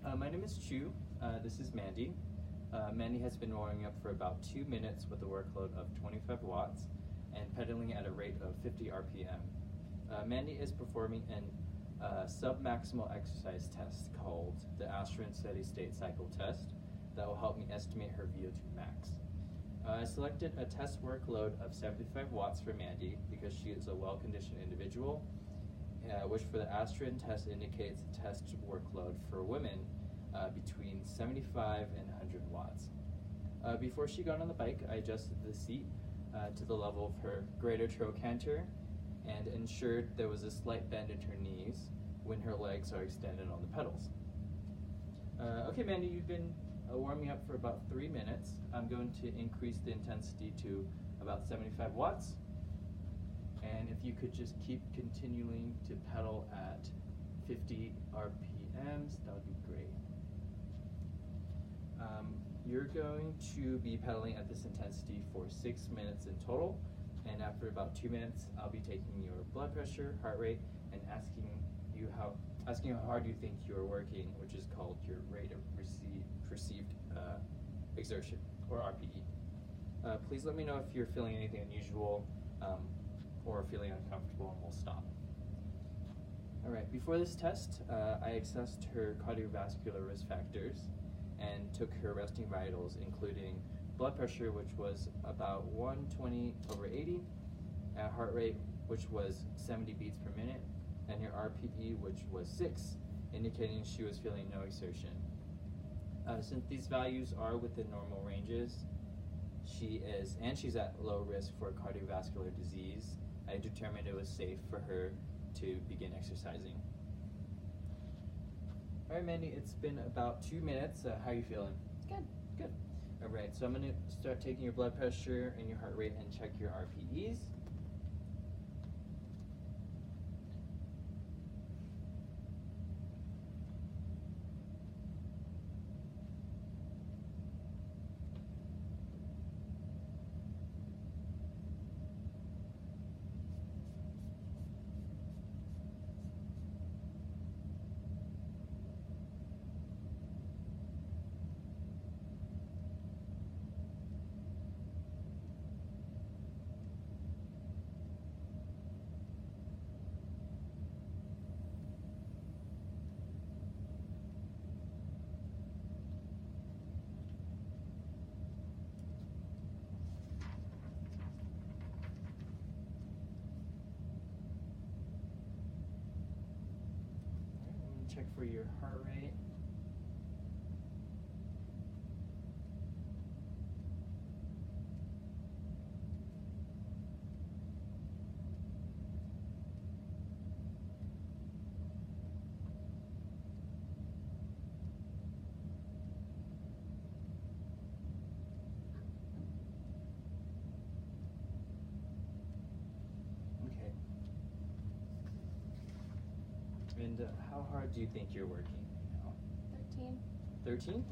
My name is Chu. This is Mandy. Mandy has been warming up for about 2 minutes with a workload of 25 watts and pedaling at a rate of 50 RPM. Mandy is performing a sub-maximal exercise test called the Astron Steady State Cycle Test that will help me estimate her VO2 max. I selected a test workload of 75 watts for Mandy because she is a well-conditioned individual, which for the Astron test indicates a test workload for women between 75 and 100 watts. Before she got on the bike, I adjusted the seat to the level of her greater trochanter and ensured there was a slight bend in her knees when her legs are extended on the pedals. Okay, Mandy, you've been warming up for about 3 minutes. I'm going to increase the intensity to about 75 watts. And if you could just keep continuing to pedal at 50 RPMs, that would be great. You're going to be pedaling at this intensity for 6 minutes in total. And after about 2 minutes, I'll be taking your blood pressure, heart rate, and asking how hard you think you're working, which is called your rate of perceived exertion, or RPE. Please let me know if you're feeling anything unusual or feeling uncomfortable, and we'll stop. All right, before this test, I assessed her cardiovascular risk factors and took her resting vitals, including blood pressure, which was about 120/80, heart rate, which was 70 beats per minute, and your RPE, which was 6, indicating she was feeling no exertion. Since these values are within normal ranges, she's at low risk for cardiovascular disease, I determined it was safe for her to begin exercising. All right, Mandy, it's been about 2 minutes. How are you feeling? Good. Good. All right, so I'm going to start taking your blood pressure and your heart rate and check your RPEs. Check for your heart rate. Okay. And how hard do you think you're working now? 13. 13?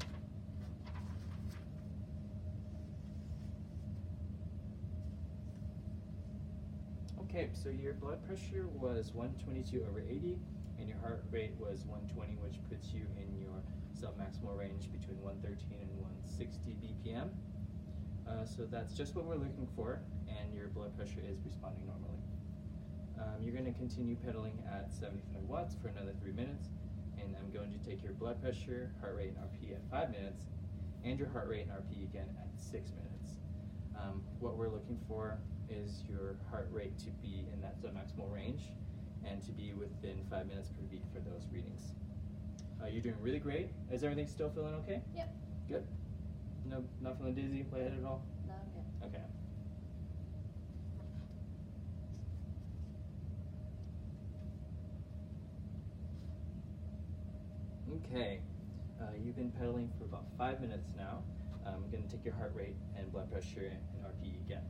Okay, so your blood pressure was 122/80, and your heart rate was 120, which puts you in your submaximal range between 113 and 160 BPM. So that's just what we're looking for, and your blood pressure is responding normally. You're going to continue pedaling at 75 watts for another 3 minutes, and I'm going to take your blood pressure, heart rate, and RPE at 5 minutes, and your heart rate and RPE again at 6 minutes. What we're looking for is your heart rate to be in that submaximal range and to be within 5 minutes per beat for those readings. You're doing really great. Is everything still feeling okay? Yep. Good. No, not feeling dizzy, lightheaded at all? No, I'm good. Okay. Okay, you've been pedaling for about 5 minutes now. I'm going to take your heart rate and blood pressure and RPE again.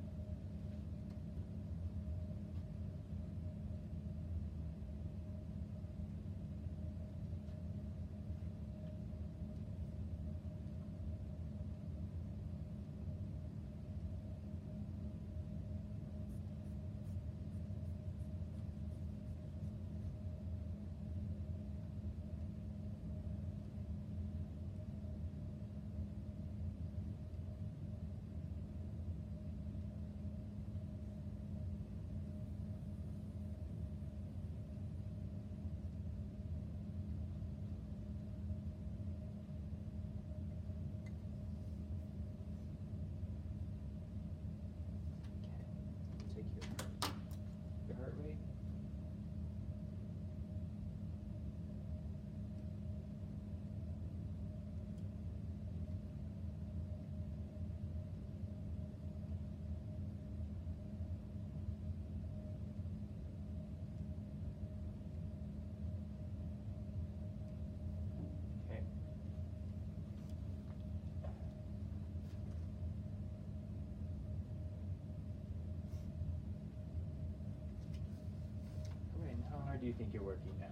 you think you're working now?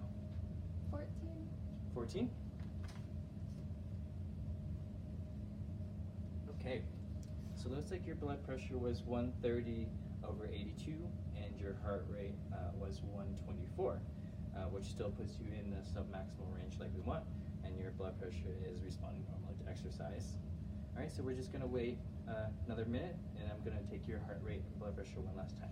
14. 14? Okay, so it looks like your blood pressure was 130/82 and your heart rate was 124, which still puts you in the submaximal range like we want, and your blood pressure is responding normally to exercise. All right, so we're just gonna wait another minute, and I'm gonna take your heart rate and blood pressure one last time.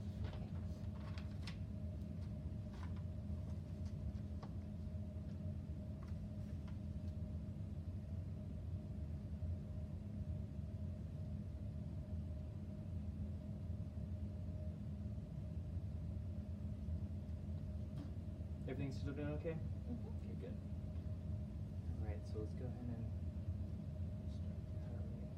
Everything's still doing okay? Mm-hmm. Okay, good. All right, so let's go ahead and start the heart rate.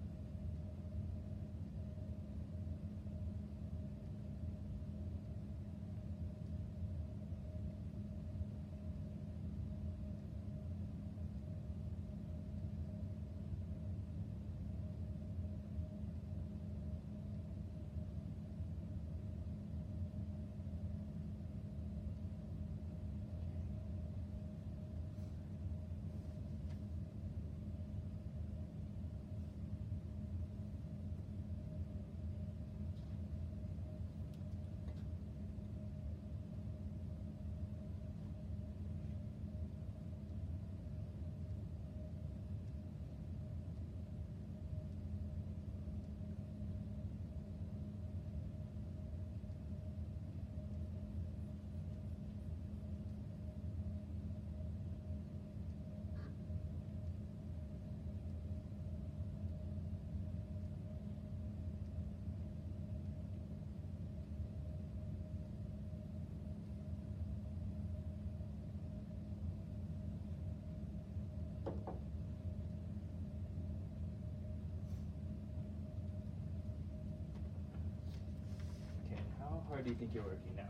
Okay, and how hard do you think you're working now?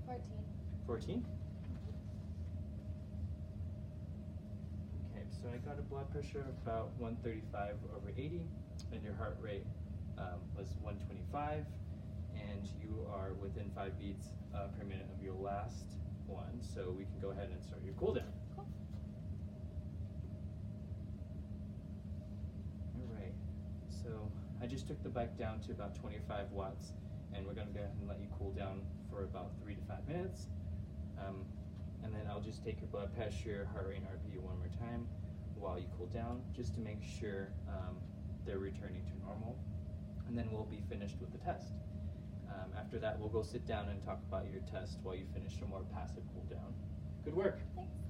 14. 14? Okay, so I got a blood pressure of about 135/80, and your heart rate was 125, and you are within 5 beats per minute of your last one, so we can go ahead and start your cool down. Cool. All right, so I just took the bike down to about 25 watts, and we're gonna go ahead and let you cool down for about 3 to 5 minutes. And then I'll just take your blood pressure, heart rate, and RPE one more time while you cool down, just to make sure they're returning to normal. And then we'll be finished with the test. After that, we'll go sit down and talk about your test while you finish a more passive cool down. Good work. Thanks.